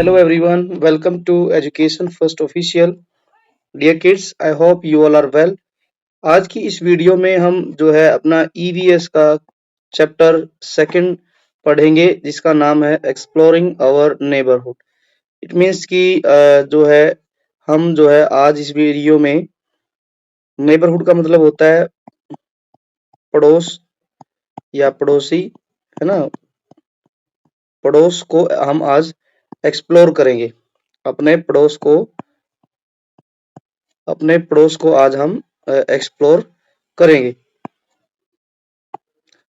Hello everyone, welcome to Education First Official. Dear kids, I hope you all are well. आज की इस video में हम जो है अपना ईवीएस का चैप्टर सेकंड पढ़ेंगे जिसका नाम है exploring our neighbourhood. It means कि जो है हम जो है आज इस वीडियो में नेबरहुड का मतलब होता है पड़ोस या पड़ोसी, है ना। पड़ोस को हम आज एक्सप्लोर करेंगे। अपने पड़ोस को अपने पड़ोस को आज हम एक्सप्लोर करेंगे।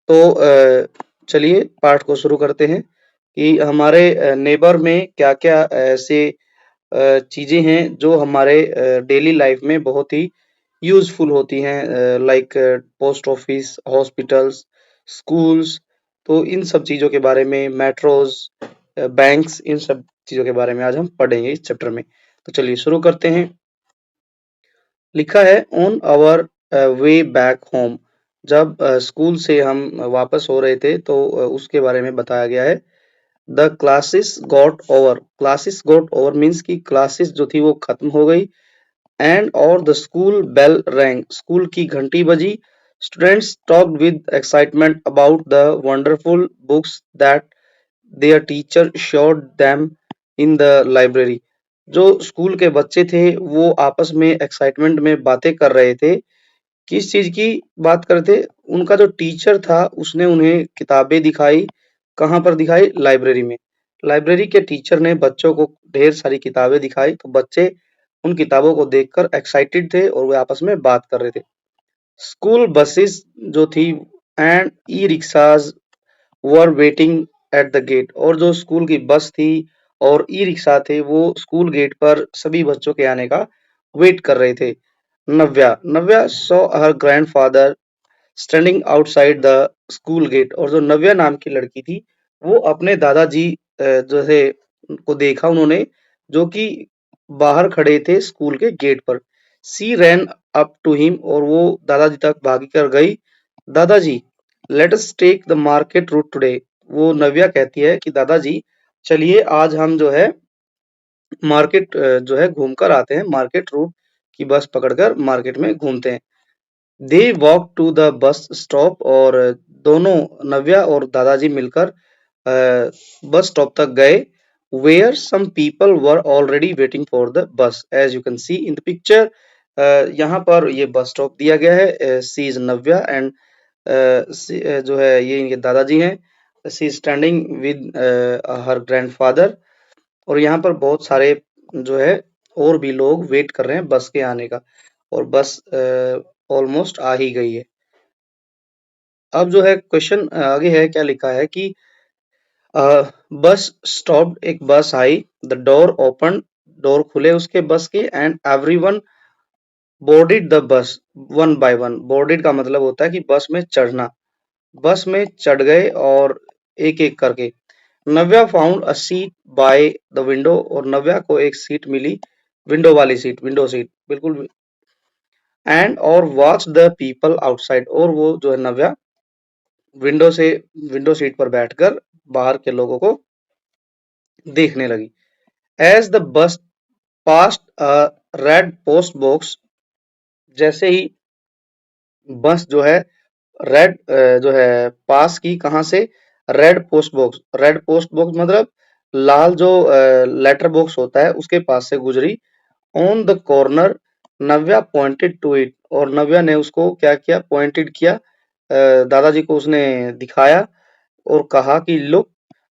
तो चलिए पाठ को शुरू करते हैं कि हमारे नेबर में क्या-क्या ऐसे चीजें हैं जो हमारे डेली लाइफ में बहुत ही यूजफुल होती हैं, like post office, hospitals, schools. तो इन सब चीजों के बारे में, मेट्रोज, बैंक्स, इन सब चीजों के बारे में आज हम पढ़ेंगे इस चैप्टर में। तो चलिए शुरू करते हैं। लिखा है on our way back home. जब स्कूल से हम वापस हो रहे थे तो उसके बारे में बताया गया है। The classes got over. Classes got over means की क्लासेस जो थी वो खत्म हो गई। एंड और the school bell rang. School की घंटी बजी। Students talked with excitement about the wonderful books that their teacher showed them in the library. जो स्कूल के बच्चे थे वो आपस में एक्साइटमेंट में बातें कर रहे थे। किस चीज की बात करते? उनका जो टीचर था उसने उन्हें किताबें दिखाई। कहाँ पर दिखाई? लाइब्रेरी में। लाइब्रेरी के टीचर ने बच्चों को ढेर सारी किताबें दिखाई तो बच्चे उन किताबों को देखकर एक्साइटेड थे और वे आपस में बात कर रहे थे। स्कूल बसेस जो थी and e rickshaws were waiting at the gate. और जो स्कूल की बस थी और ई रिक्शा थे वो स्कूल गेट पर सभी बच्चों के आने का वेट कर रहे थे। Navya Navya saw her grandfather standing outside the school gate. और जो नव्या नाम की लड़की थी वो अपने दादाजी जो है को देखा उन्होंने, जो कि बाहर खड़े थे स्कूल के गेट पर। She ran up to him. और वो दादाजी तक भागी कर गई। दादाजी let us take the market route today. वो नव्या कहती है कि दादाजी चलिए आज हम जो है मार्केट जो है घूमकर आते हैं। मार्केट रूट की बस पकड़कर मार्केट में घूमते हैं। They walk to the bus stop. और दोनों नव्या और दादाजी मिलकर बस स्टॉप तक गए। Where some people were already waiting for the bus as you can see in the picture. यहाँ पर ये बस स्टॉप दिया गया है। सी इज नव्या एंड जो है ये इनके दादाजी हैं। सी स्टैंडिंग विद हर ग्रैंडफादर। और यहाँ पर बहुत सारे जो है और भी लोग वेट कर रहे हैं बस के आने का। और बस ऑलमोस्ट आ ही गई है। अब जो है क्वेश्चन आगे है, क्या लिखा है कि बस स्टॉप्ड। एक बस आई। The door open. डोर खुले उसके बस के। And everyone boarded the bus one by one. Boarded का मतलब होता है कि बस में चढ़ना। बस में चढ़ गए और एक एक करके। Navya found a seat by the window. और नव्या को एक सीट मिली, विंडो वाली सीट, विंडो सीट बिल्कुल। एंड और वॉच द पीपल आउटसाइड। और वो जो है नव्या विंडो से विंडो सीट पर बैठकर बाहर के लोगों को देखने लगी। As the bus passed a red post box. जैसे ही बस जो है रेड जो है पास की, कहां से? Red post box. Red post box मतलब लाल जो लेटर बॉक्स होता है उसके पास से गुजरी। On the corner Navya pointed to it. और नव्या ने उसको क्या किया? पॉइंटेड किया। दादाजी को उसने दिखाया और कहा कि लुक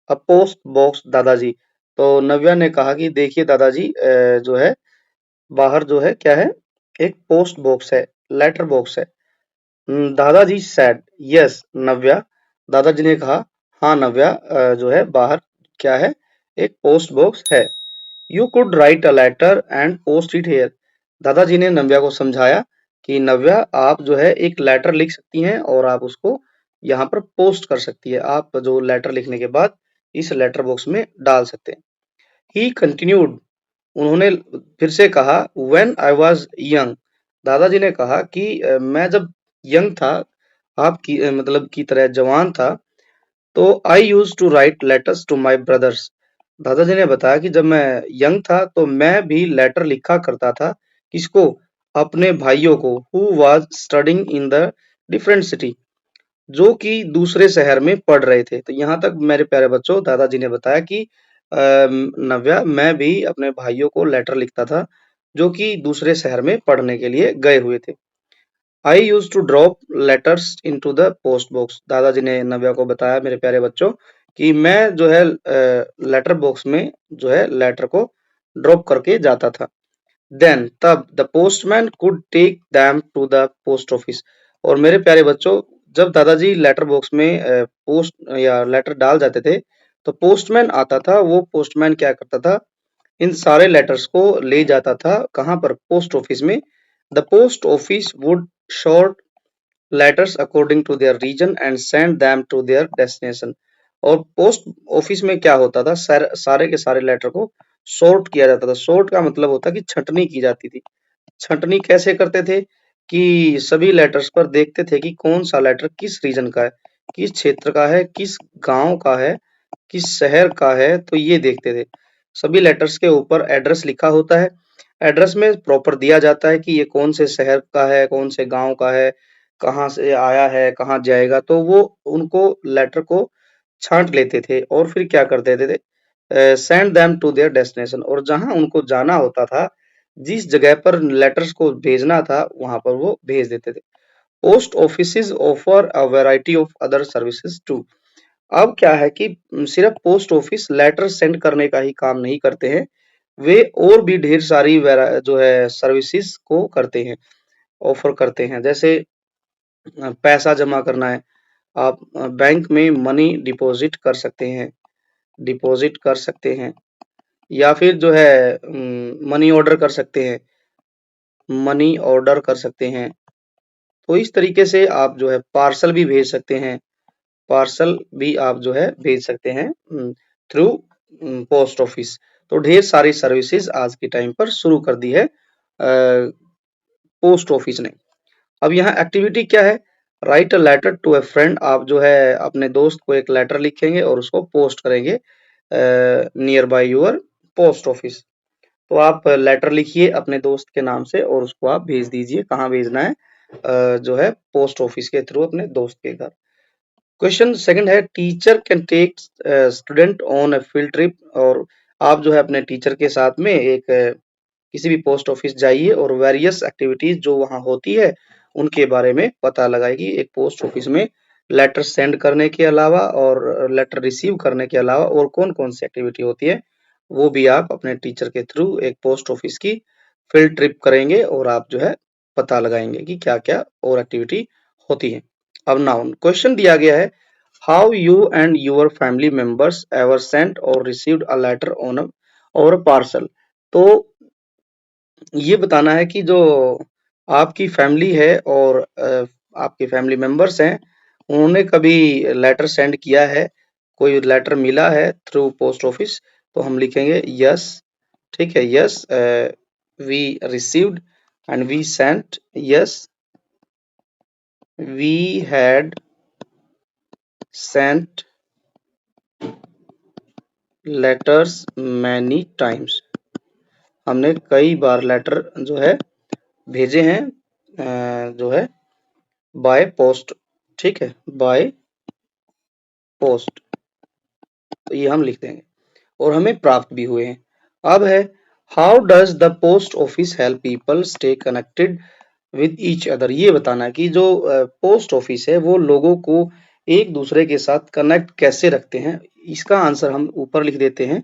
अ पोस्ट बॉक्स दादाजी। तो नव्या ने कहा कि देखिए दादाजी, जो है बाहर जो है क्या है? एक पोस्ट बॉक्स है, लेटर बॉक्स है। दादाजी सैड यस नव्या। दादाजी ने कहा हाँ नव्या, जो है बाहर क्या है? एक पोस्ट बॉक्स है। You could write a letter and post it here. दादाजी ने नव्या को समझाया कि नव्या आप जो है एक लेटर लिख सकती हैं और आप उसको यहाँ पर पोस्ट कर सकती है। आप जो लेटर लिखने के बाद इस लेटर बॉक्स में डाल सकते हैं। ही कंटिन्यूड। उन्होंने फिर से कहा व्हेन आई वाज यंग। दादाजी ने कहा कि मैं जब यंग था, आपकी मतलब की तरह जवान था, तो I used to write letters to my brothers. दादाजी ने बताया कि जब मैं यंग था तो मैं भी लेटर लिखा करता था। किसको? अपने भाइयों को, who was studying in the different city, जो कि दूसरे शहर में पढ़ रहे थे। तो यहाँ तक मेरे प्यारे बच्चों दादाजी ने बताया कि नव्या, मैं भी अपने भाइयों को लेटर लिखता था जो कि दूसरे शहर में पढ़ने के लिए गए हुए थे। I used to drop letters into the post box. दादाजी ने नव्या को बताया मेरे प्यारे बच्चों कि मैं जो है लेटर बॉक्स में जो है लेटर को ड्रॉप करके जाता था। देन तब the postman could take them to the post office. और मेरे प्यारे बच्चों, जब दादाजी लेटर बॉक्स में पोस्ट या लेटर डाल जाते थे तो पोस्टमैन आता था। वो पोस्टमैन क्या करता था, इन सारे लेटर्स को ले जाता था कहाँ पर? पोस्ट ऑफिस में। The post office would sort letters according to their region and send them to their destination. और पोस्ट ऑफिस में क्या होता था, सारे के सारे लेटर को सॉर्ट किया जाता था। सॉर्ट का मतलब होता है कि छंटनी की जाती थी। छंटनी कैसे करते थे कि सभी लेटर्स पर देखते थे कि कौन सा लेटर किस रीजन का है, किस क्षेत्र का है, किस गांव का है, किस शहर का है, तो ये देखते थे। सभी लेटर्स के ऊपर एड्रेस लिखा होता है। एड्रेस में प्रॉपर दिया जाता है कि ये कौन से शहर का है, कौन से गांव का है, कहाँ से आया है, कहाँ जाएगा। तो वो उनको लेटर को छांट लेते थे और फिर क्या कर देते थे, send them to their destination. और जहां उनको जाना होता था, जिस जगह पर लेटर्स को भेजना था, वहां पर वो भेज देते थे। Post offices offer a variety of other services too. अब क्या है कि सिर्फ पोस्ट ऑफिस लेटर सेंड करने का ही काम नहीं करते हैं, वे और भी ढेर सारी जो है सर्विसेज को करते हैं, ऑफर करते हैं। जैसे पैसा जमा करना है, आप बैंक में मनी डिपॉजिट कर सकते हैं, डिपॉजिट कर सकते हैं। या फिर जो है मनी ऑर्डर कर सकते हैं, मनी ऑर्डर कर सकते हैं। तो इस तरीके से आप जो है पार्सल भी भेज सकते हैं, पार्सल भी आप जो है भेज सकते हैं थ्रू पोस्ट ऑफिस। तो ढेर सारी सर्विसेज आज के टाइम पर शुरू कर दी है पोस्ट ऑफिस ने। अब यहाँ एक्टिविटी क्या है? Write a letter to a friend. आप जो है अपने दोस्त को एक लेटर लिखेंगे और उसको पोस्ट करेंगे near by your post office. तो आप लेटर लिखिए अपने दोस्त के नाम से और उसको आप भेज दीजिए। कहाँ भेजना है? जो है पोस्ट ऑफिस के थ्रू अपने दोस्त के घर। क्वेश्चन सेकंड है, teacher can tech student on a field trip. और आप जो है अपने टीचर के साथ में एक किसी भी पोस्ट ऑफिस जाइए और वेरियस एक्टिविटीज जो वहाँ होती है उनके बारे में पता लगाएगी। एक पोस्ट ऑफिस में लेटर सेंड करने के अलावा और लेटर रिसीव करने के अलावा और कौन कौन सी एक्टिविटी होती है, वो भी आप अपने टीचर के थ्रू एक पोस्ट ऑफिस की फील्ड ट्रिप करेंगे और आप जो है पता लगाएंगे कि क्या क्या और एक्टिविटी होती है। अब नाउ क्वेश्चन दिया गया है, how you and your family members ever sent or received a letter on or parcel. तो ये बताना है कि जो आपकी फैमिली है और आपके फैमिली मेंबर्स हैं, उन्होंने कभी लेटर सेंड किया है, कोई लेटर मिला है थ्रू पोस्ट ऑफिस। तो हम लिखेंगे यस। ठीक है, yes we received and we sent, yes we had sent letters many times. हमने कई बार लेटर जो है भेजे हैं जो है बाय पोस्ट। ठीक है, बाय पोस्ट। तो ये हम लिख देंगे और हमें प्राप्त भी हुए हैं। अब है, how does the post office help people stay connected with each other. ये बताना है कि जो पोस्ट ऑफिस है वो लोगों को एक दूसरे के साथ कनेक्ट कैसे रखते हैं। इसका आंसर हम ऊपर लिख देते हैं,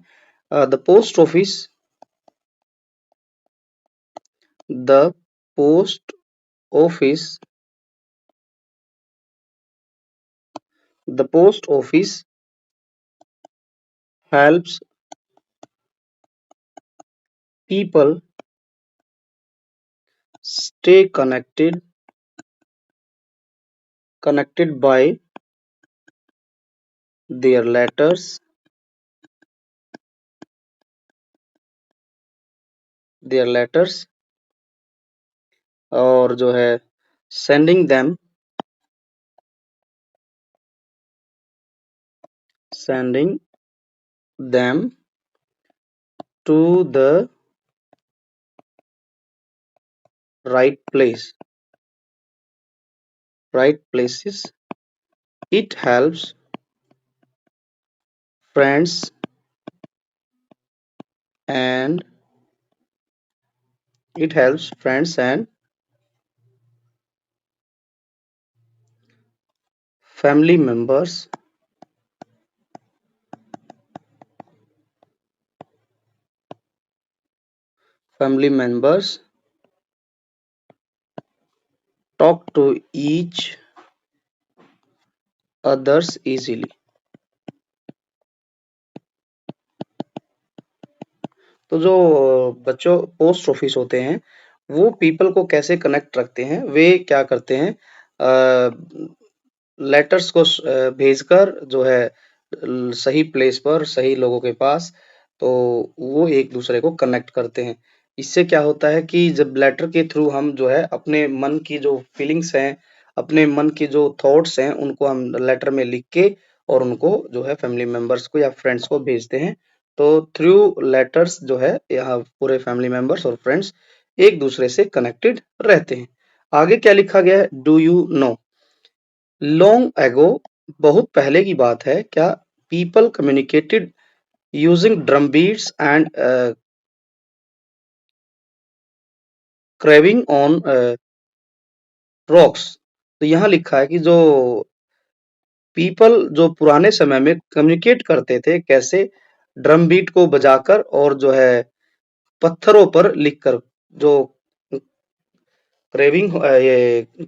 the post office, the post office, the post office helps people stay connected by their letters और जो है sending them to the right place, right places. It helps friends and it helps friends and family members family members talk to each others easily. तो जो बच्चों post office होते हैं वो people को कैसे कनेक्ट रखते हैं, वे क्या करते हैं, लेटर्स को भेजकर जो है सही प्लेस पर सही लोगों के पास, तो वो एक दूसरे को कनेक्ट करते हैं। इससे क्या होता है कि जब लेटर के थ्रू हम जो है अपने मन की जो फीलिंग्स हैं, अपने मन की जो थॉट्स हैं, उनको हम लेटर में लिख के और उनको जो है फैमिली मेंबर्स को या फ्रेंड्स को भेजते हैं। तो थ्रू लेटर्स जो है यहाँ पूरे फैमिली मेंबर्स और फ्रेंड्स एक दूसरे से कनेक्टेड रहते हैं। आगे क्या लिखा गया है, do you know, long ago, बहुत पहले की बात है क्या, people communicated using drum beats and carving on rocks. तो यहाँ लिखा है कि जो पीपल जो पुराने समय में कम्युनिकेट करते थे कैसे, ड्रम बीट को बजाकर और जो है पत्थरों पर लिखकर, जो ये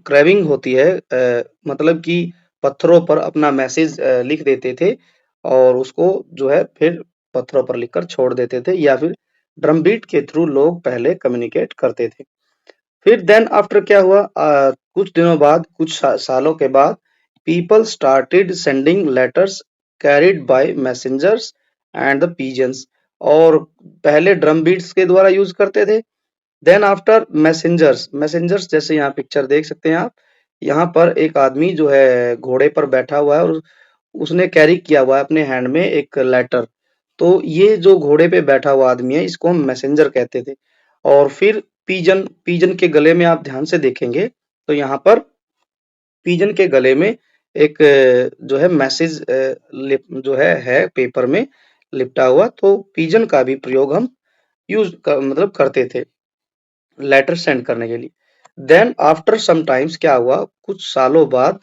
क्रेविंग होती है, मतलब कि पत्थरों पर अपना मैसेज लिख देते थे और उसको जो है फिर पत्थरों पर लिखकर छोड़ देते थे, या फिर ड्रम बीट के थ्रू लोग पहले कम्युनिकेट करते थे। फिर देन आफ्टर क्या हुआ, कुछ दिनों बाद, कुछ सालों के बाद, people started sending letters carried by messengers and the pigeons. और पहले ड्रम बीट्स के द्वारा यूज करते थे, देन आफ्टर मैसेंजर्स, मैसेंजर्स जैसे यहाँ पिक्चर देख सकते हैं आप, यहाँ पर एक आदमी जो है घोड़े पर बैठा हुआ है और उसने कैरी किया हुआ है अपने हैंड में एक लेटर। तो ये जो घोड़े पे बैठा हुआ आदमी है इसको हम मैसेंजर कहते थे। और फिर पीजन, पीजन के गले में आप ध्यान से देखेंगे तो यहाँ पर पीजन के गले में एक जो है मैसेज जो है पेपर में लिपटा हुआ, तो पीजन का भी प्रयोग हम मतलब करते थे लेटर सेंड करने के लिए। देन आफ्टर सम टाइम्स क्या हुआ, कुछ सालों बाद,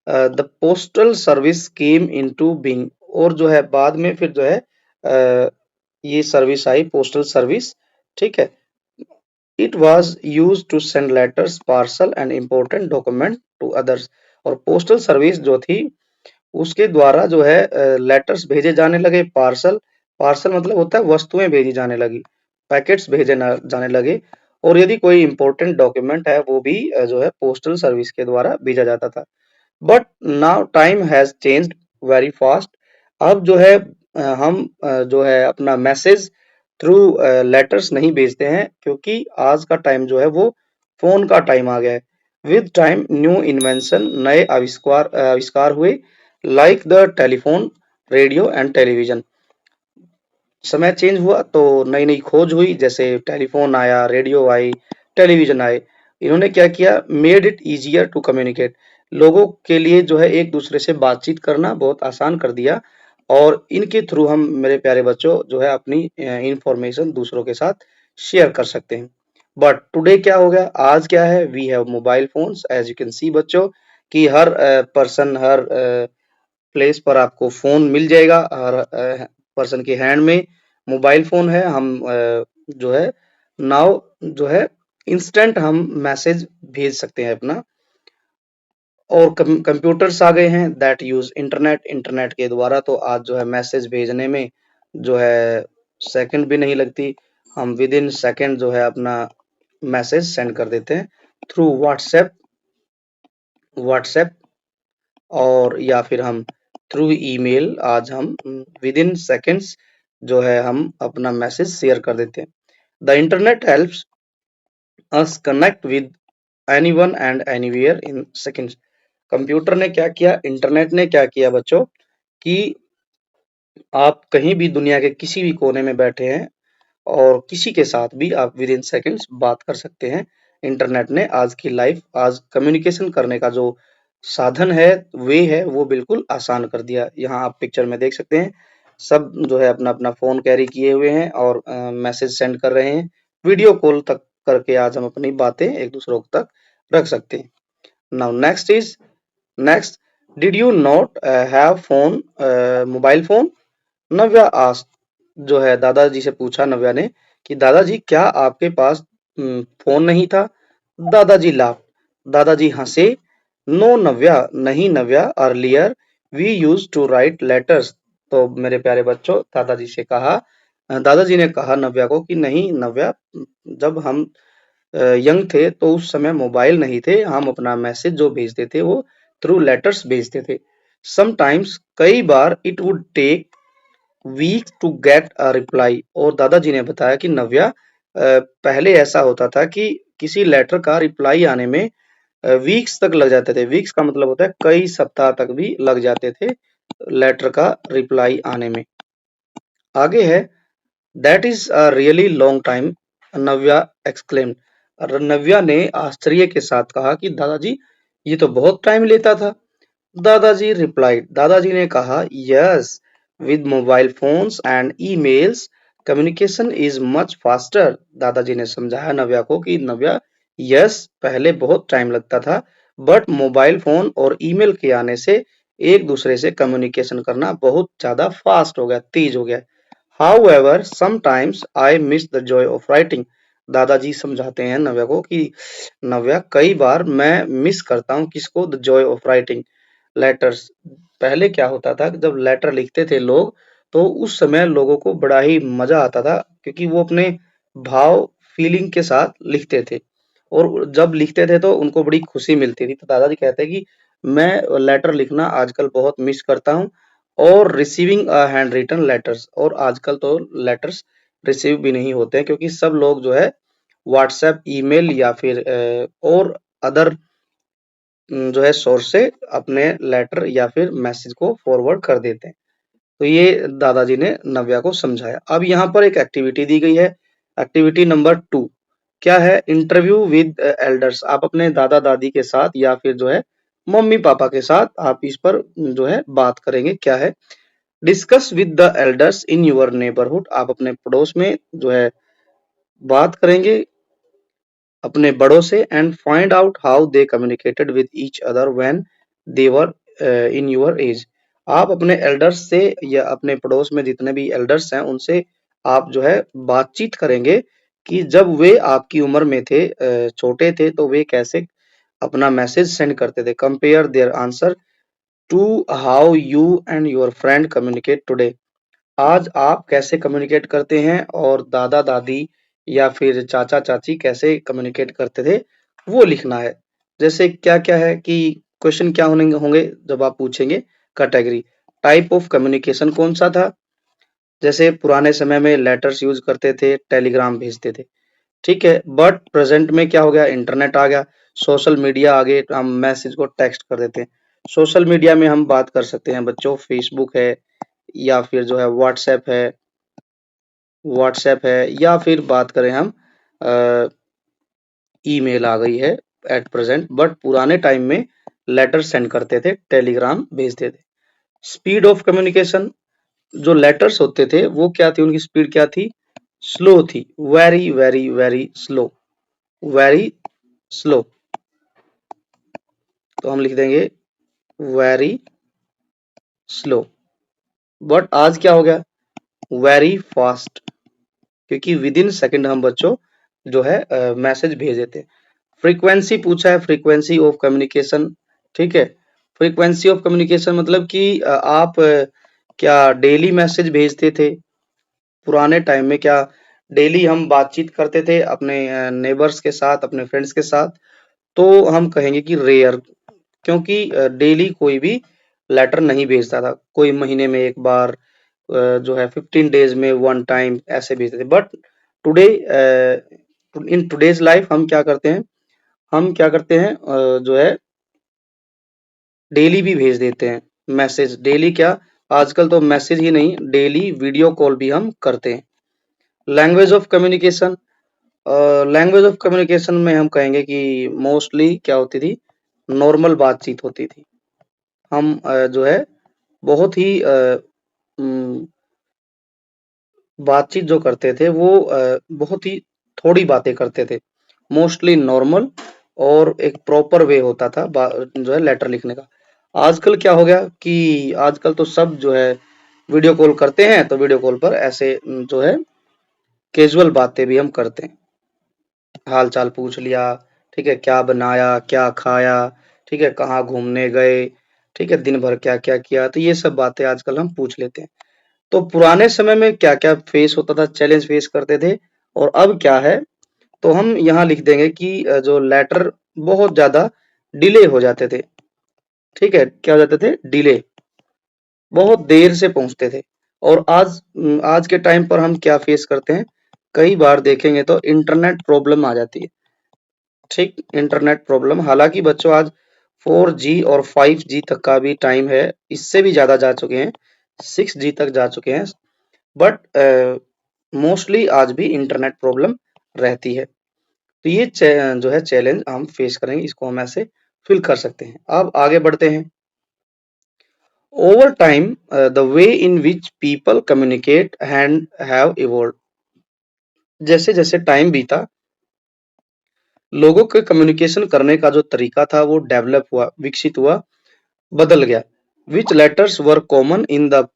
the postal service came into being, और जो है बाद में फिर जो है ये सर्विस आई, पोस्टल सर्विस, ठीक है। It was used to send letters, parcel and important document to others. और पोस्टल सर्विस जो थी उसके द्वारा जो है लेटर्स भेजे जाने लगे, पार्सल, पार्सल मतलब होता है वस्तुएं भेजी जाने लगी, पैकेट्स भेजे जाने लगे, और यदि कोई इंपॉर्टेंट डॉक्यूमेंट है वो भी जो है पोस्टल सर्विस के द्वारा भेजा जाता था। But now time has changed very fast. अब जो है हम जो है अपना मैसेज थ्रू लेटर्स नहीं भेजते हैं, क्योंकि आज का टाइम जो है वो फोन का टाइम आ गया है। विद टाइम न्यू इन्वेंशन, नए आविष्कार आविष्कार हुए, like the telephone, radio and television. समय चेंज हुआ तो नई नई खोज हुई, जैसे टेलीफोन आया, रेडियो आई, टेलीविजन आए। इन्होंने क्या किया, made it easier to communicate, लोगों के लिए जो है एक दूसरे से बातचीत करना बहुत आसान कर दिया, और इनके थ्रू हम, मेरे प्यारे बच्चों, जो है अपनी इंफॉर्मेशन दूसरों के साथ शेयर कर सकते हैं। बट टुडे क्या हो गया, आज क्या है, we have mobile phones, as you can see बच्चों, कि हर पर्सन, हर प्लेस पर आपको फोन मिल जाएगा, हर पर्सन के हैंड में मोबाइल फोन है। हम जो है नाउ जो है इंस्टेंट हम मैसेज भेज सकते हैं अपना। और कंप्यूटर्स आ गए हैं दैट यूज इंटरनेट, इंटरनेट के द्वारा तो आज जो है मैसेज भेजने में जो है सेकंड भी नहीं लगती, हम विद इन सेकंड जो है अपना मैसेज सेंड कर देते हैं थ्रू व्हाट्सएप, व्हाट्सएप और या फिर हम थ्रू ईमेल, आज हम विद इन सेकेंड्स जो है हम अपना मैसेज शेयर कर देते हैं। The internet helps us connect with anyone and anywhere in seconds. Computer ने क्या किया, इंटरनेट ने क्या किया बच्चों, कि आप कहीं भी दुनिया के किसी भी कोने में बैठे हैं और किसी के साथ भी आप विद इन सेकंड्स बात कर सकते हैं। इंटरनेट ने आज की लाइफ, आज कम्युनिकेशन करने का जो साधन है, वे है, वो बिल्कुल आसान कर दिया। यहाँ आप पिक्चर में देख सकते हैं, सब जो है अपना-अपना फ़ोन कैरी किए हुए हैं और मैसेज सेंड कर रहे हैं। वीडियो कॉल तक करके आज हम अपनी बातें एक-दूसरों तक रख सकते हैं। Now next, did you not have phone mobile phone? Navya asked, जो है दादाजी से पूछा नव्या ने कि दादाजी क्या आपके पास फ़ोन नहीं था? दादाजी लाफ्ड, दादाजी हँसे। नो नव्या, नहीं Navya, earlier we used to write letters. तो मेरे प्यारे बच्चों, दादाजी से कहा, दादाजी ने कहा नव्या को कि नहीं नव्या, जब हम यंग थे तो उस समय मोबाइल नहीं थे, हम अपना मैसेज जो भेजते थे वो थ्रू लेटर्स भेजते थे। समटाइम्स, कई बार, it would take weeks to get a reply. और दादाजी ने बताया कि नव्या, पहले ऐसा होता था कि किसी लेटर का रिप्लाई आने में वीक्स तक लग जाते थे। वीक्स का मतलब होता है कई सप्ताह तक भी लग जाते थे लेटर का रिप्लाई आने में। आगे है, that is a really long time, Navya exclaimed. और नव्या ने आश्चर्य के साथ कहा कि दादाजी, ये तो बहुत टाइम लेता था। दादाजी रिप्लाइड, दादाजी ने कहा, yes, with mobile phones and emails communication is much faster. दादाजी ने समझाया नव्या को कि नव्या, यस, पहले बहुत टाइम लगता था, बट मोबाइल फोन और ईमेल के आने से एक दूसरे से कम्युनिकेशन करना बहुत ज्यादा फास्ट हो गया, तेज हो गया। However, sometimes I miss the joy of writing. दादाजी समझाते हैं नव्या को कि नव्या, कई बार मैं मिस करता हूँ किसको? The Joy of writing letters. पहले क्या होता था कि जब लेटर लिखते थे लोग, तो उस समय लोगों को बड़ा ही मजा आता था, क्योंकि वो अपने भाव, फीलिंग के साथ लिखते थे और जब लिखते थे तो उनको बड़ी खुशी मिलती थी। तो दादाजी कहते हैं कि मैं लेटर लिखना आजकल बहुत मिस करता हूँ, और रिसीविंग हैंड रिटन लेटर्स। और आजकल तो लेटर्स रिसीव भी नहीं होते हैं, क्योंकि सब लोग जो है व्हाट्सएप, ईमेल या फिर और अदर जो है सोर्स से अपने लेटर या फिर मैसेज को फॉरवर्ड कर देते हैं। तो ये दादाजी ने नव्या को समझाया। अब यहाँ पर एक एक्टिविटी दी गई है, एक्टिविटी नंबर 2। क्या है? Interview with elders. आप अपने दादा दादी के साथ या फिर जो है मम्मी पापा के साथ आप इस पर जो है बात करेंगे। क्या है? Discuss with the elders in your neighbourhood. आप अपने पड़ोस में जो है बात करेंगे अपने बड़ों से, and find out how they communicated with each other when they were in your as. आप अपने एल्डर्स से या अपने पड़ोस में जितने भी एल्डर्स हैं उनसे आप जो है बातचीत करेंगे कि जब वे आपकी उम्र में थे, छोटे थे, तो वे कैसे अपना मैसेज सेंड करते थे। Compare their answer to how you and your friend communicate today. आज आप कैसे कम्युनिकेट करते हैं और दादा-दादी या फिर चाचा-चाची कैसे कम्युनिकेट करते थे, वो लिखना है। जैसे क्या-क्या है कि क्वेश्चन क्या होंगे जब आप पूछेंगे? कैटेगरी, टाइप ऑफ कम्युनिकेशन कौन-सा था? जैसे पुराने समय में लेटर्स यूज़ करते थे, टेलीग्राम भेजते थे, ठीक है? बट प्रेज़ेंट में क्या हो गया? इंटरनेट आ गया, सोशल मीडिया आ गए, तो हम मैसेज को टेक्स्ट कर देते हैं। सोशल मीडिया में हम बात कर सकते हैं बच्चों, फेसबुक है या फिर जो है व्हाट्सएप है या फिर बात करें हम अ, ईमेल आ गई है एट प्रेजेंट, बट पुराने टाइम में लेटर सेंड करते थे, टेलीग्राम भेजते थे। स्पीड ऑफ कम्युनिकेशन, जो लेटर्स होते थे वो क्या थी, उनकी स्पीड क्या थी? स्लो थी, very very very slow, very slow. तो हम लिख देंगे वेरी स्लो। बट आज क्या हो गया? वेरी फास्ट, क्योंकि विद इन सेकेंड हम बच्चों जो है मैसेज भेज देते हैं। फ्रीक्वेंसी पूछा है, फ्रीक्वेंसी ऑफ कम्युनिकेशन, ठीक है? फ्रीक्वेंसी ऑफ कम्युनिकेशन मतलब कि आप क्या डेली मैसेज भेजते थे? पुराने टाइम में क्या डेली हम बातचीत करते थे अपने नेबर्स के साथ, अपने फ्रेंड्स के साथ? तो हम कहेंगे कि रेयर, क्योंकि डेली कोई भी लेटर नहीं भेजता था। कोई महीने में एक बार, जो है 15 डेज में वन टाइम ऐसे भेजते थे। But today, in today's life हम क्या करते हैं, जो है डेली भी भेज देते हैं मैसेज। डेली क्या, आजकल तो मैसेज ही नहीं, डेली वीडियो कॉल भी हम करते हैं। Language of communication, language of communication में हम कहेंगे कि मोस्टली क्या होती थी, नॉर्मल बातचीत होती थी। हम जो है बहुत ही बातचीत जो करते थे वो बहुत ही थोड़ी बातें करते थे, मोस्टली नॉर्मल, और एक प्रॉपर वे होता था जो है लेटर लिखने का। आजकल क्या हो गया कि आजकल तो सब जो है वीडियो कॉल करते हैं, तो वीडियो कॉल पर ऐसे जो है कैजुअल बातें भी हम करते हैं, हाल चाल पूछ लिया, ठीक है, क्या बनाया, क्या खाया, ठीक है, कहाँ घूमने गए, ठीक है, दिन भर क्या क्या किया, तो ये सब बातें आजकल हम पूछ लेते हैं। तो पुराने समय में क्या क्या फेस होता था, चैलेंज फेस करते थे, और अब क्या है, तो हम यहाँ लिख देंगे कि जो लेटर बहुत ज्यादा डिले हो जाते थे, ठीक है, क्या हो जाते थे, डिले, बहुत देर से पहुंचते थे। और आज के टाइम पर हम क्या फेस करते हैं, कई बार देखेंगे तो इंटरनेट प्रॉब्लम आ जाती है, ठीक, इंटरनेट प्रॉब्लम। हालांकि बच्चों आज 4G और 5G तक का भी टाइम है, इससे भी ज्यादा जा चुके हैं, 6G तक जा चुके हैं, बट मोस्टली आज भी इंटरनेट प्रॉब्लम रहती है। तो ये जो है चैलेंज हम फेस करेंगे, इसको हम ऐसे फिल कर सकते हैं। अब आगे बढ़ते हैं। Over time the way in which people communicate and have evolve, जैसे जैसे टाइम बीता, लोगों के कम्युनिकेशन करने का जो तरीका था वो डेवलप हुआ, विकसित हुआ, बदल गया। Which letters were common in the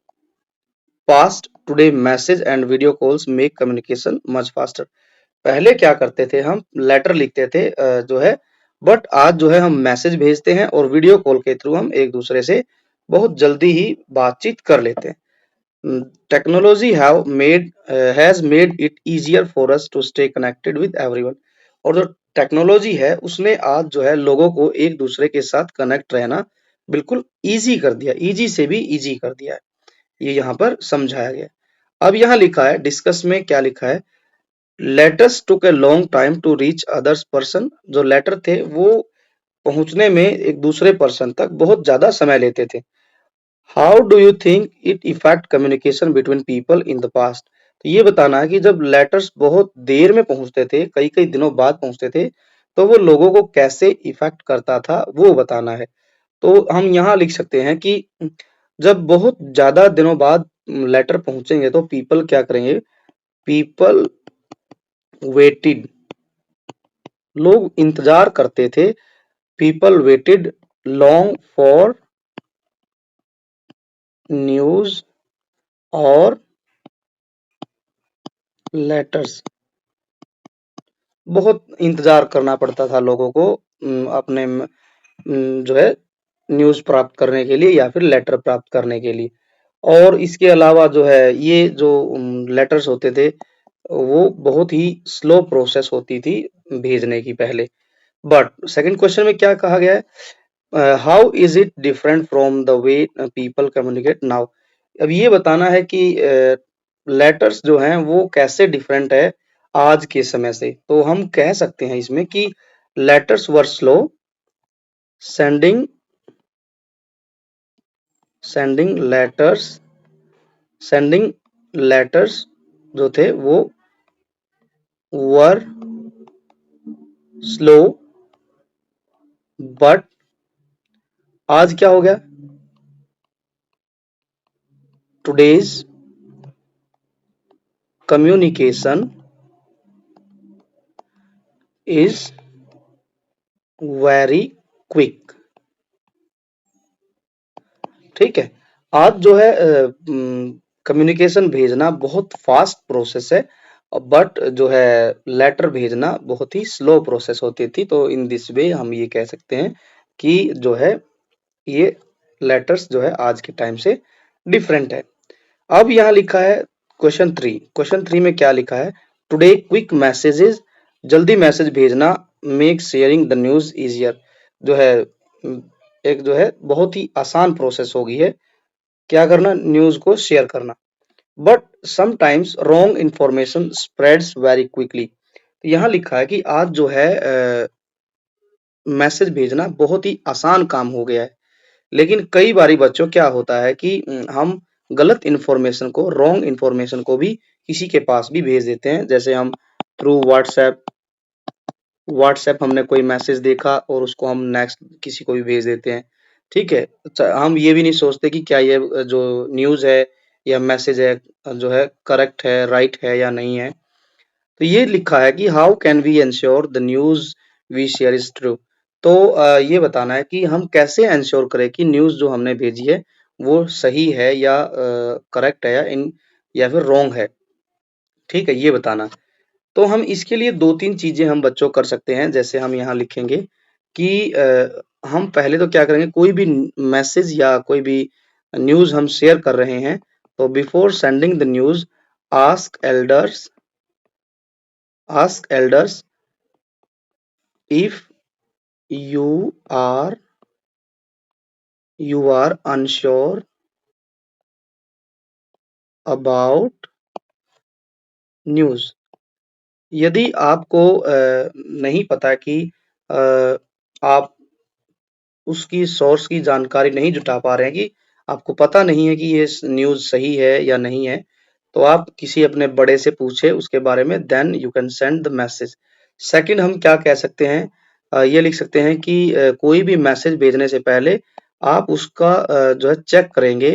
past, today message and video calls make communication much faster. पहले क्या करते थे, हम लेटर लिखते थे जो है, बट आज जो है हम मैसेज भेजते हैं और वीडियो कॉल के थ्रू हम एक दूसरे से बहुत जल्दी ही बातचीत कर लेते हैं। Technology has made it easier for us to stay connected with everyone, और जो टेक्नोलॉजी है उसने आज जो है लोगों को एक दूसरे के साथ कनेक्ट रहना बिल्कुल इजी कर दिया, इजी से भी इजी कर दिया है, ये यहाँ पर समझाया गया। अब यहाँ लिखा है, डिस्कस में क्या लिखा है, letters took a long time to reach others person, जो लेटर थे वो पहुंचने में एक दूसरे पर्सन तक बहुत ज्यादा समय लेते थे। How do you think it effect communication between people in the past, तो ये बताना है कि जब लेटर्स बहुत देर में पहुंचते थे, कई कई दिनों बाद पहुंचते थे, तो वो लोगों को कैसे इफेक्ट करता था वो बताना है। तो हम यहाँ लिख सकते हैं कि जब बहुत ज्यादा दिनों बाद लेटर पहुंचेंगे तो पीपल क्या करेंगे, पीपल वेटेड, लोग इंतजार करते थे, people waited long for news और लेटर्स, बहुत इंतजार करना पड़ता था लोगों को अपने जो है न्यूज प्राप्त करने के लिए या फिर लेटर प्राप्त करने के लिए। और इसके अलावा जो है ये जो लेटर्स होते थे वो बहुत ही स्लो प्रोसेस होती थी भेजने की पहले। बट सेकंड क्वेश्चन में क्या कहा गया है, how is it different from the way people communicate now, अब ये बताना है कि लेटर्स जो हैं वो कैसे डिफरेंट है आज के समय से। तो हम कह सकते हैं इसमें कि letters were slow, sending sending letters sending letters जो थे वो वर स्लो, बट आज क्या हो गया, today's communication is very quick, ठीक है। आज जो है कम्युनिकेशन भेजना बहुत फास्ट प्रोसेस है, बट जो है लेटर भेजना बहुत ही स्लो प्रोसेस होती थी। तो इन दिस वे हम ये कह सकते हैं कि जो है ये लेटर्स जो है आज के टाइम से डिफरेंट है। अब यहाँ लिखा है क्वेश्चन 3 में क्या लिखा है, टुडे क्विक मैसेजेस, जल्दी मैसेज भेजना, make sharing the news easier, जो है एक जो है बहुत ही आसान प्रोसेस हो गई है क्या करना, न्यूज को शेयर करना। But sometimes wrong information spreads very quickly, यहाँ लिखा है कि आज जो है मैसेज भेजना बहुत ही आसान काम हो गया है, लेकिन कई बारी बच्चों क्या होता है कि हम गलत इंफॉर्मेशन को, रॉन्ग इंफॉर्मेशन को भी किसी के पास भी भेज देते हैं। जैसे हम थ्रू व्हाट्सएप हमने कोई मैसेज देखा और उसको हम नेक्स्ट किसी को भी भेज देते हैं। ठीक है, हम ये भी नहीं सोचते कि क्या ये जो न्यूज़ है या मैसेज है जो है करेक्ट है, राइट है या नहीं है। तो ये लिखा है कि how can we ensure the news we share is true. तो ये बताना है कि हम कैसे इंश्योर करें कि न्यूज़ जो हमने भेजी है वो सही है या करेक्ट है या फिर रॉन्ग है। ठीक है, ये बताना है। तो हम इसके लिए 2-3 चीज़ें हम बच्चों कर सकते हैं। जैसे हम यहाँ लिखेंगे कि हम पहले तो क्या करेंगे, कोई भी मैसेज या कोई भी न्यूज़ हम शेयर कर रहे हैं, तो before sending the news ask elders ask elders if you are unsure about news. यदि आपको नहीं पता कि आप उसकी सोर्स की जानकारी नहीं जुटा पा रहे हैं कि आपको पता नहीं है कि ये न्यूज़ सही है या नहीं है, तो आप किसी अपने बड़े से पूछे उसके बारे में, then you can send the message. Second हम क्या कह सकते हैं, ये लिख सकते हैं कि कोई भी मैसेज भेजने से पहले आप उसका जो है चेक करेंगे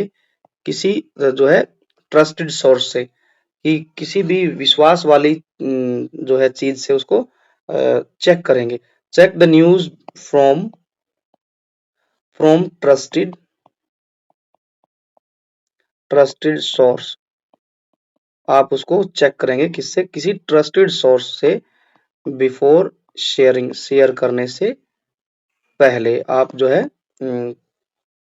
किसी जो है ट्रस्टेड सोर्स से, कि किसी भी विश्वास वाली जो है चीज से उसको चेक करेंगे। Check the news from from trusted source. आप उसको चेक करेंगे किससे, किसी ट्रस्टेड सोर्स से बिफोर शेयर करने से पहले आप जो है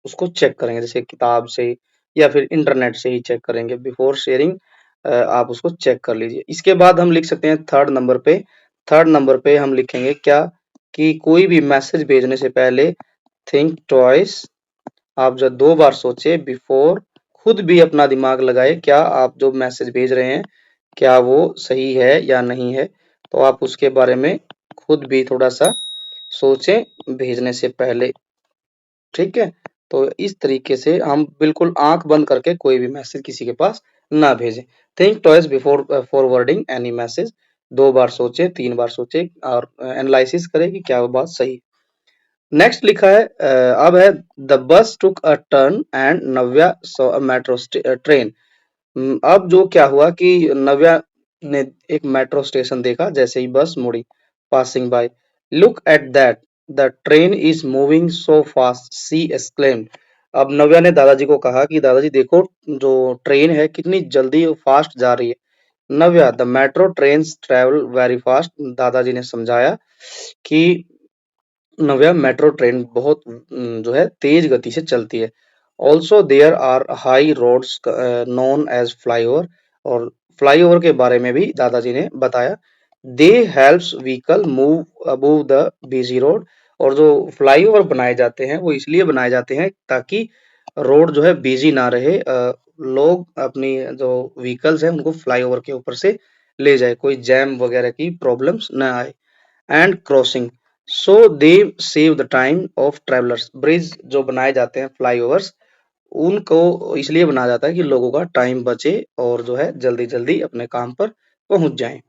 उसको चेक करेंगे, जैसे किताब से या फिर इंटरनेट से ही चेक करेंगे। बिफोर शेयरिंग आप उसको चेक कर लीजिए। इसके बाद हम लिख सकते हैं थर्ड नंबर पे हम लिखेंगे क्या, कि कोई भी मैसेज भेजने से पहले थिंक ट्वाइस। आप जो 2 बार सोचे बिफोर, खुद भी अपना दिमाग लगाए, क्या आप जो मैसेज भेज रहे हैं क्या वो सही है या नहीं है। तो आप उसके बारे में खुद भी थोड़ा सा सोचें भेजने से पहले। ठीक है, तो इस तरीके से हम बिल्कुल आंख बंद करके कोई भी मैसेज किसी के पास ना भेजें। Think twice before forwarding any message. 2 बार सोचे, 3 बार सोचे और एनालिसिस करें कि क्या वो बात सही है। नेक्स्ट लिखा है अब है the bus took a turn and Navya saw a metro train. अब जो क्या हुआ कि नव्या ने एक मेट्रो स्टेशन देखा जैसे ही बस मुड़ी। Passing by, look at that, the train is moving so fast, she exclaimed. अब नव्या ने दादाजी को कहा कि दादाजी देखो जो ट्रेन है कितनी जल्दी फास्ट जा रही है। Navya, the metro trains travel very fast. दादाजी ने समझाया कि नव्या मेट्रो ट्रेन बहुत जो है तेज गति से चलती है। Also there are high roads known as flyover, और फ्लाईओवर के बारे में भी दादाजी ने बताया। They helps vehicle move above the busy road, और जो फ्लाईओवर बनाए जाते हैं वो इसलिए बनाए जाते हैं ताकि रोड जो है बिजी ना रहे, लोग अपनी जो व्हीकल्स हैं उनको फ्लाईओवर के ऊपर से ले जाए, कोई जैम वगैरह की प्रॉब्लम्स ना आए। And crossing, so they save the time of travellers. Bridge जो बनाए जाते हैं फ्लाईओवर्स, उनको इसलिए बनाया जाता है कि लोगों का टाइम बचे और जो है जल्दी जल्दी अपने काम पर पहुंच जाएं।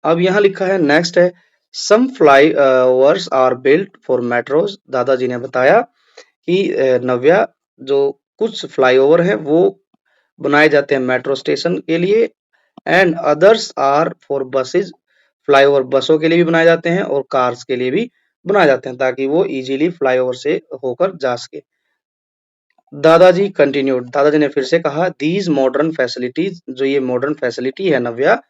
अब यहाँ लिखा है नेक्स्ट है some flyovers are built for metros. दादाजी ने बताया कि नव्या जो कुछ फ्लाईओवर हैं वो बनाए जाते हैं मेट्रो स्टेशन के लिए, and others are for buses. Flyover बसों के लिए भी बनाए जाते हैं और कार्स के लिए भी बनाए जाते हैं ताकि वो इजीली फ्लाईओवर से होकर जा सके। दादाजी कंटिन्यूड, दादाजी ने फिर से कहा दीज मॉडर्न फैसिलिटीज, जो ये मॉडर्न फैसिलिटी है नव्या,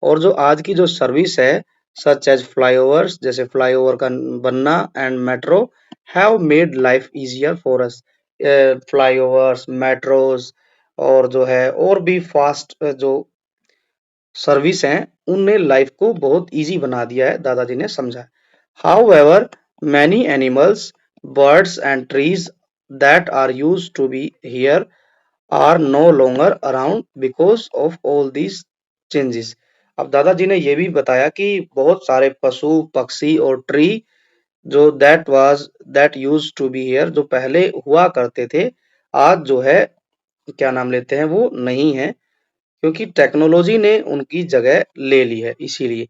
और जो आज की जो सर्विस है सच एज फ्लाईओवर्स, जैसे फ्लाईओवर का बनना and metro, have made life easier for us. Flyovers, metros और जो है और भी फास्ट जो सर्विस हैं उनने लाइफ को बहुत इजी बना दिया है, दादाजी ने समझा। However many animals, birds and trees that are used to be here are no longer around because of all these changes. अब दादाजी ने यह भी बताया कि बहुत सारे पशु पक्षी और ट्री जो that used to be here, जो पहले हुआ करते थे, आज जो है क्या नाम लेते हैं वो नहीं है। क्योंकि टेक्नोलॉजी ने उनकी जगह ले ली है इसीलिए।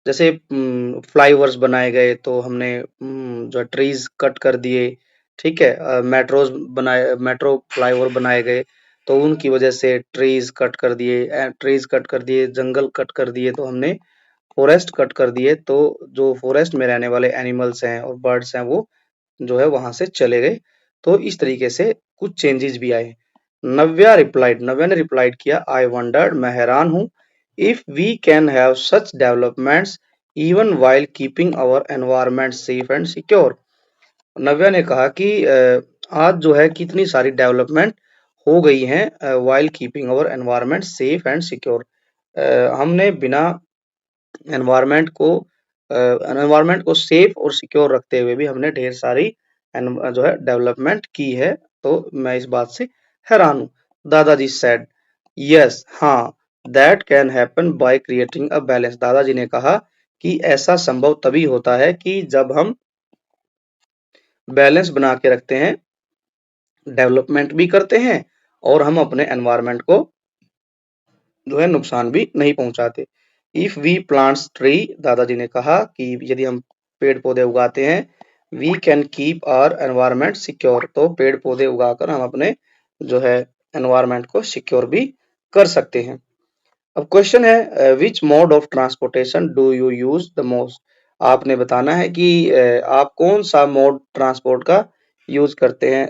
जैसे फ्लाईओवर्स बनाए गए तो हमने जो है ट्रीज कट कर दिए, ठीक है। मेट्रो फ्लाईओवर बनाए गए तो उनकी वजह से ट्रीज कट कर दिए, जंगल कट कर दिए तो हमने फॉरेस्ट कट कर दिए, तो जो फॉरेस्ट में रहने वाले एनिमल्स हैं और बर्ड्स हैं वो जो है वहां से चले गए। तो इस तरीके से कुछ चेंजेस भी आए। नव्या ने रिप्लाइड किया, आई वंडर्ड, मैं हैरान हूँ, if we can have such developments even while keeping our environment safe and secure. Navya ने कहा कि आज जो है कितनी सारी डेवलपमेंट हो गई हैं while keeping our environment safe and secure. हमने बिना एनवायरनमेंट को एनवायरनमेंट को सेफ और सिक्योर रखते हुए भी हमने ढेर सारी जो है डेवलपमेंट की है। तो मैं इस बात से हैरान हूँ। दादाजी सेड, यस, हाँ, that can happen by creating a balance. दादाजी ने कहा कि ऐसा संभव तभी होता है कि जब हम बैलेंस बना के रखते हैं, डेवलपमेंट भी करते हैं और हम अपने एनवायरनमेंट को जो है नुकसान भी नहीं पहुंचाते। इफ वी प्लांट्स ट्री, दादाजी ने कहा कि यदि हम पेड़ पौधे उगाते हैं, we can keep our environment secure, तो पेड़ पौधे उगाकर हम अपने जो है एनवायरनमेंट को सिक्योर भी कर सकते हैं। अब क्वेश्चन है, which mode of transportation do you use the most. आपने बताना है कि आप कौन सा मोड ट्रांसपोर्ट का यूज करते हैं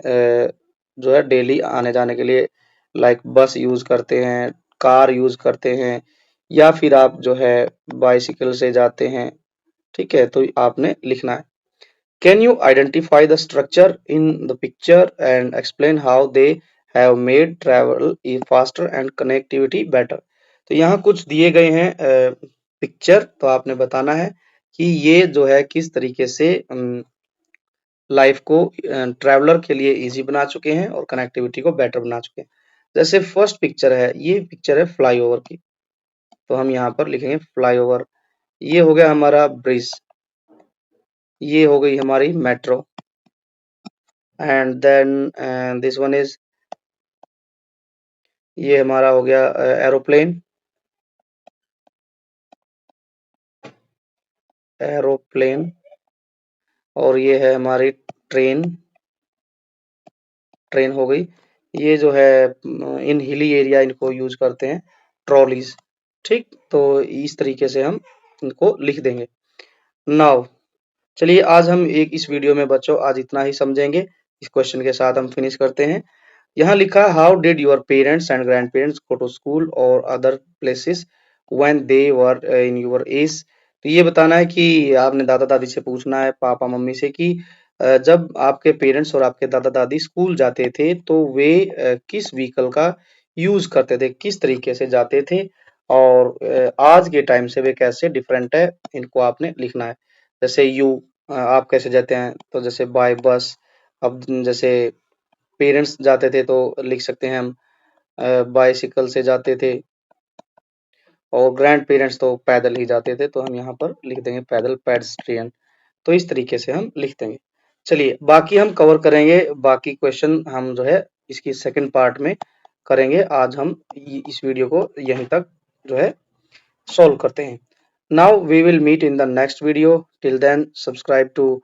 जो है डेली आने जाने के लिए। लाइक बस यूज करते हैं, कार यूज करते हैं, या फिर आप जो है बाइसिकल से जाते हैं, ठीक है। तो आपने लिखना है, can you identify the structure in the picture and explain how they have made travel faster and connectivity better। तो यहाँ कुछ दिए गए हैं पिक्चर, तो आपने बताना है कि ये जो है किस तरीके से लाइफ को ट्रैवलर के लिए इजी बना चुके हैं और कनेक्टिविटी को बेटर बना चुके हैं। जैसे फर्स्ट पिक्चर है, ये पिक्चर है फ्लाईओवर की, तो हम यहाँ पर लिखेंगे फ्लाईओवर। ये हो गया हमारा ब्रिज, ये हो गई हमारी metro, and then this one is, ये हमारा हो गया एरोप्लेन, एरोप्लेन। और ये है हमारी ट्रेन, ट्रेन हो गई। ये जो है इन हिली एरिया इनको यूज करते हैं ट्रॉलीज, ठीक। तो इस तरीके से हम इनको लिख देंगे। नाउ चलिए आज हम इस वीडियो में बच्चों आज इतना ही समझेंगे। इस क्वेश्चन के साथ हम फिनिश करते हैं। यहाँ लिखा, how did your parents and grandparents go to school or other places when they were in your age. तो ये बताना है कि आपने दादा दादी से पूछना है, पापा मम्मी से, कि जब आपके पेरेंट्स और आपके दादा दादी स्कूल जाते थे तो वे किस व्हीकल का यूज करते थे, किस तरीके से जाते थे, और आज के टाइम से वे कैसे डिफरेंट है, इनको आपने लिखना है। जैसे आप कैसे जाते हैं, तो जैसे बाय बस। अब जैसे पेरेंट्स जाते थे तो लिख सकते हैं हम बाइसिकल से जाते थे, और ग्रैंड पेरेंट्स तो पैदल ही जाते थे, तो हम यहाँ पर लिख देंगे पैदल, पेडेस्ट्रियन। तो इस तरीके से हम लिख देंगे। चलिए बाकी हम कवर करेंगे, बाकी क्वेश्चन हम जो है इसकी सेकंड पार्ट में करेंगे। आज हम इस वीडियो को यहीं तक जो है सॉल्व करते हैं। Now we will meet in the next video. Till then subscribe to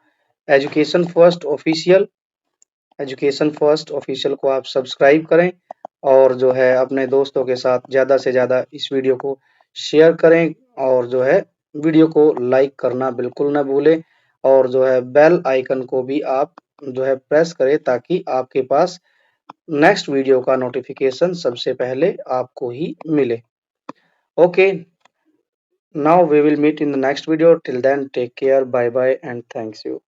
Education First Official. Education First Official को आप सब्सक्राइब करें, और जो है अपने दोस्तों के साथ ज़्यादा से ज़्यादा इस वीडियो को शेयर करें, और जो है वीडियो को लाइक करना बिल्कुल ना भूलें, और जो है बेल आइकन को भी आप जो है प्रेस करें ताकि आपके पास नेक्स्ट वीडियो का नोटिफिकेशन सबसे पहले आपको ही मिले। Okay, now we will meet in the next video. Till then take care, bye bye and thanks you.